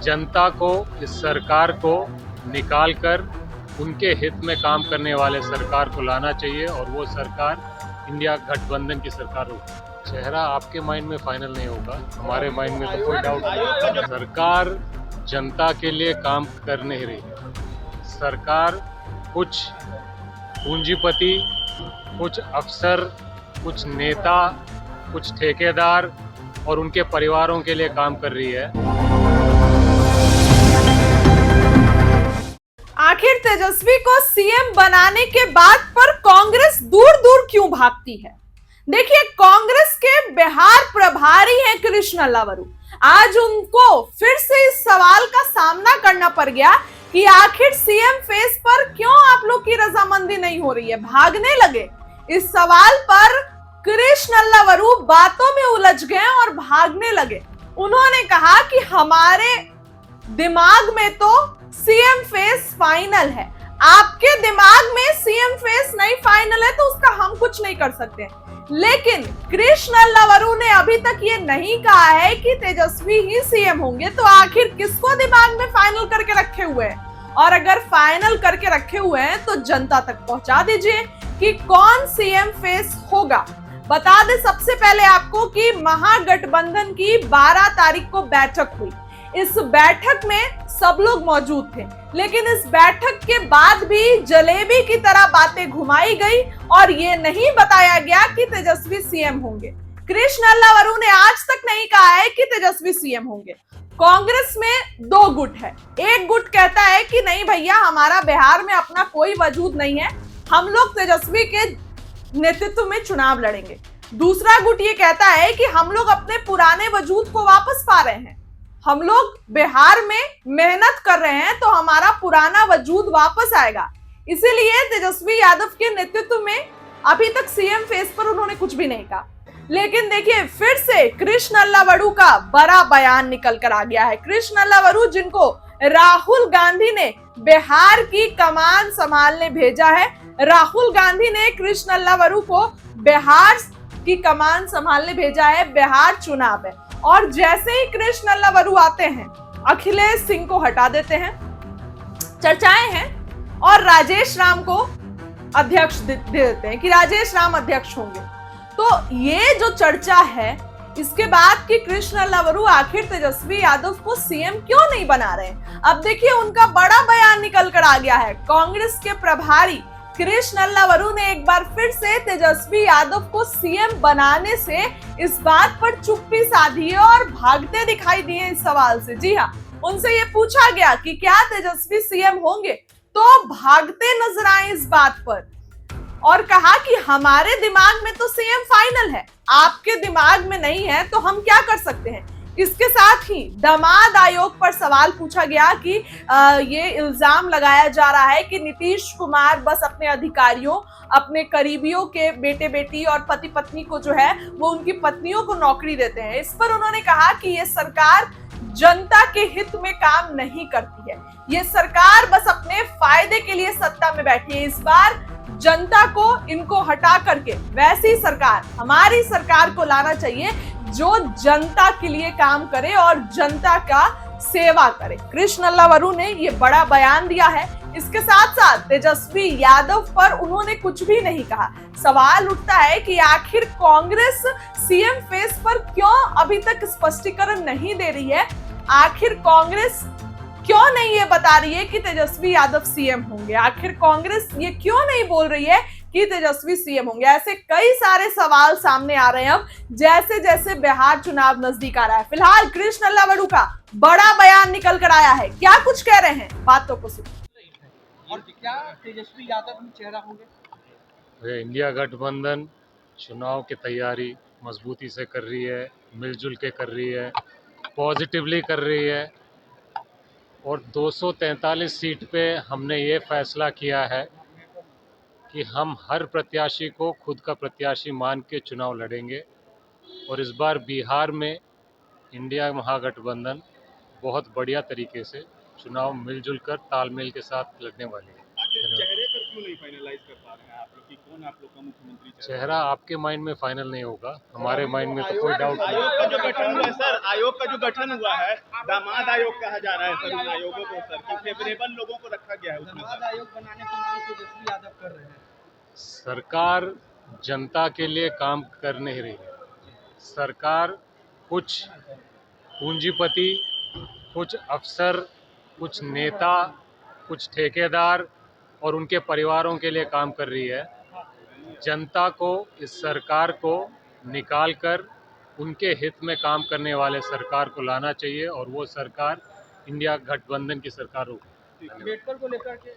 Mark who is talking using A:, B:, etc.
A: जनता को, इस सरकार को निकाल कर उनके हित में काम करने वाले सरकार को लाना चाहिए और वो सरकार इंडिया गठबंधन की सरकार होगी। चेहरा आपके माइंड में फाइनल नहीं होगा, हमारे माइंड में तो कोई डाउट नहीं। सरकार जनता के लिए काम कर नहीं रही है। सरकार कुछ पूंजीपति, कुछ अफसर, कुछ नेता, कुछ ठेकेदार और उनके परिवारों के लिए काम कर रही है।
B: आखिर तेजस्वी को सीएम बनाने के बाद पर कांग्रेस दूर दूर क्यों भागती है? देखिए, कांग्रेस के बिहार प्रभारी हैं कृष्ण अल्लावरू। आज उनको फिर से इस सवाल का सामना करना पड़ गया कि आखिर सीएम फेस पर क्यों आप लोग की रजामंदी नहीं हो रही है, भागने लगे। इस सवाल पर कृष्ण अल्लावरू बातों में उलझ गए और भागने लगे। उन्होंने कहा कि हमारे दिमाग में तो सीएम फेस फाइनल है, आपके दिमाग में सीएम फेस नहीं फाइनल है तो उसका हम कुछ नहीं कर सकते। लेकिन कृष्ण अल्लावरू ने अभी तक ये नहीं कहा है कि तेजस्वी ही सीएम होंगे, तो आखिर किसको दिमाग में फाइनल करके रखे हुए हैं? और अगर फाइनल करके रखे हुए हैं तो जनता तक पहुंचा दीजिए कि कौन सीएम फेस होगा। बता दें सबसे पहले आपको कि महागठबंधन की 12 तारीख को बैठक हुई। इस बैठक में सब लोग मौजूद थे, लेकिन इस बैठक के बाद भी जलेबी की तरह बातें घुमाई गई और ये नहीं बताया गया कि तेजस्वी सीएम होंगे। कृष्ण अल्लावरू ने आज तक नहीं कहा है कि तेजस्वी सीएम होंगे। कांग्रेस में दो गुट है। एक गुट कहता है कि नहीं भैया, हमारा बिहार में अपना कोई वजूद नहीं है, हम लोग तेजस्वी के नेतृत्व में चुनाव लड़ेंगे। दूसरा गुट ये कहता है कि हम लोग अपने पुराने वजूद को वापस पा रहे हैं, हम लोग बिहार में मेहनत कर रहे हैं तो हमारा पुराना वजूद वापस आएगा। इसीलिए तेजस्वी यादव के नेतृत्व में अभी तक सीएम फेस पर उन्होंने कुछ भी नहीं कहा। लेकिन देखिए, फिर से कृष्ण अल्लावरू का बड़ा बयान निकल कर आ गया है। कृष्ण अल्लावरू, जिनको राहुल गांधी ने बिहार की कमान संभालने भेजा है, राहुल गांधी ने कृष्ण अल्लावरू को बिहार की कमान संभालने भेजा है। बिहार चुनाव है और जैसे ही कृष्ण अल्लावरू आते हैं, अखिलेश सिंह को हटा देते हैं, चर्चाएं हैं, और राजेश राम को अध्यक्ष दे देते हैं कि राजेश राम अध्यक्ष होंगे। तो ये जो चर्चा है, इसके बाद कि कृष्ण अल्लावरू आखिर तेजस्वी यादव को सीएम क्यों नहीं बना रहे, अब देखिए उनका बड़ा बयान निकल कर आ गया है। कांग्रेस के प्रभारी कृष्ण अल्लावरू ने एक बार फिर से तेजस्वी यादव को सीएम बनाने से इस बात पर चुप्पी साधी है और भागते दिखाई दिए इस सवाल से। जी हाँ, उनसे ये पूछा गया कि क्या तेजस्वी सीएम होंगे, तो भागते नजर आए इस बात पर और कहा कि हमारे दिमाग में तो सीएम फाइनल है, आपके दिमाग में नहीं है, तो हम क्या कर सकते हैं। इसके साथ ही दामाद आयोग पर सवाल पूछा गया कि ये इल्जाम लगाया जा रहा है कि नीतीश कुमार बस अपने अधिकारियों, अपने करीबियों के बेटे बेटी और पति पत्नी को जो है वो उनकी पत्नियों को नौकरी देते हैं। इस पर उन्होंने कहा कि ये सरकार जनता के हित में काम नहीं करती है, ये सरकार बस अपने फायदे के लिए सत्ता में बैठी है। इस बार जनता को इनको हटा करके वैसी सरकार, हमारी सरकार को लाना चाहिए जो जनता के लिए काम करे और जनता का सेवा करे। कृष्ण अल्लावरू ने ये बड़ा बयान दिया है। इसके साथ साथ तेजस्वी यादव पर उन्होंने कुछ भी नहीं कहा। सवाल उठता है कि आखिर कांग्रेस सीएम फेस पर क्यों अभी तक स्पष्टीकरण नहीं दे रही है, आखिर कांग्रेस क्यों नहीं ये बता रही है कि तेजस्वी यादव सीएम होंगे, आखिर कांग्रेस ये क्यों नहीं बोल रही है कि तेजस्वी सीएम होंगे। ऐसे कई सारे सवाल सामने आ रहे हैं अब जैसे जैसे बिहार चुनाव नजदीक आ रहा है। फिलहाल कृष्ण अल्लावरू का बड़ा बयान निकल कर आया है, क्या कुछ कह रहे हैं, बातों को सुनिए।
C: और क्या तेजस्वी यादव ही चेहरा होंगे?
A: इंडिया गठबंधन चुनाव की तैयारी मजबूती से कर रही है, मिलजुल के कर रही है, पॉजिटिवली कर रही है और 243 सीट पे हमने ये फैसला किया है कि हम हर प्रत्याशी को खुद का प्रत्याशी मान के चुनाव लड़ेंगे और इस बार बिहार में इंडिया महागठबंधन बहुत बढ़िया तरीके से चुनाव मिलजुल कर तालमेल के साथ लड़ने वाली है।
C: चेहरे पर
D: क्यों नहीं फाइनलाइज कर पा रहे हैं आप लोग कि कौन आप लोग का मुख्यमंत्री
A: चेहरा आपके माइंड में फाइनल नहीं होगा, हमारे माइंड में तो कोई डाउट नहीं।
D: आयोग का जो गठन हुआ है सर, आयोग का जो गठन हुआ है, दामाद आयोग कहा जा रहा है सर उन आयोगों को सर, कि फेवरेबल लोगों को रखा गया है उसमें
C: धन्यवाद
D: सर।
C: आयोग बनाने की मांग तेजस्वी यादव कर रहे हैं।
A: सरकार जनता के लिए काम कर नहीं रही है। सरकार कुछ पूंजीपति, कुछ अफसर, कुछ नेता, कुछ ठेकेदार और उनके परिवारों के लिए काम कर रही है। जनता को इस सरकार को निकाल कर उनके हित में काम करने वाले सरकार को लाना चाहिए और वो सरकार इंडिया गठबंधन की सरकार होगी।
C: अम्बेडकर को लेकर के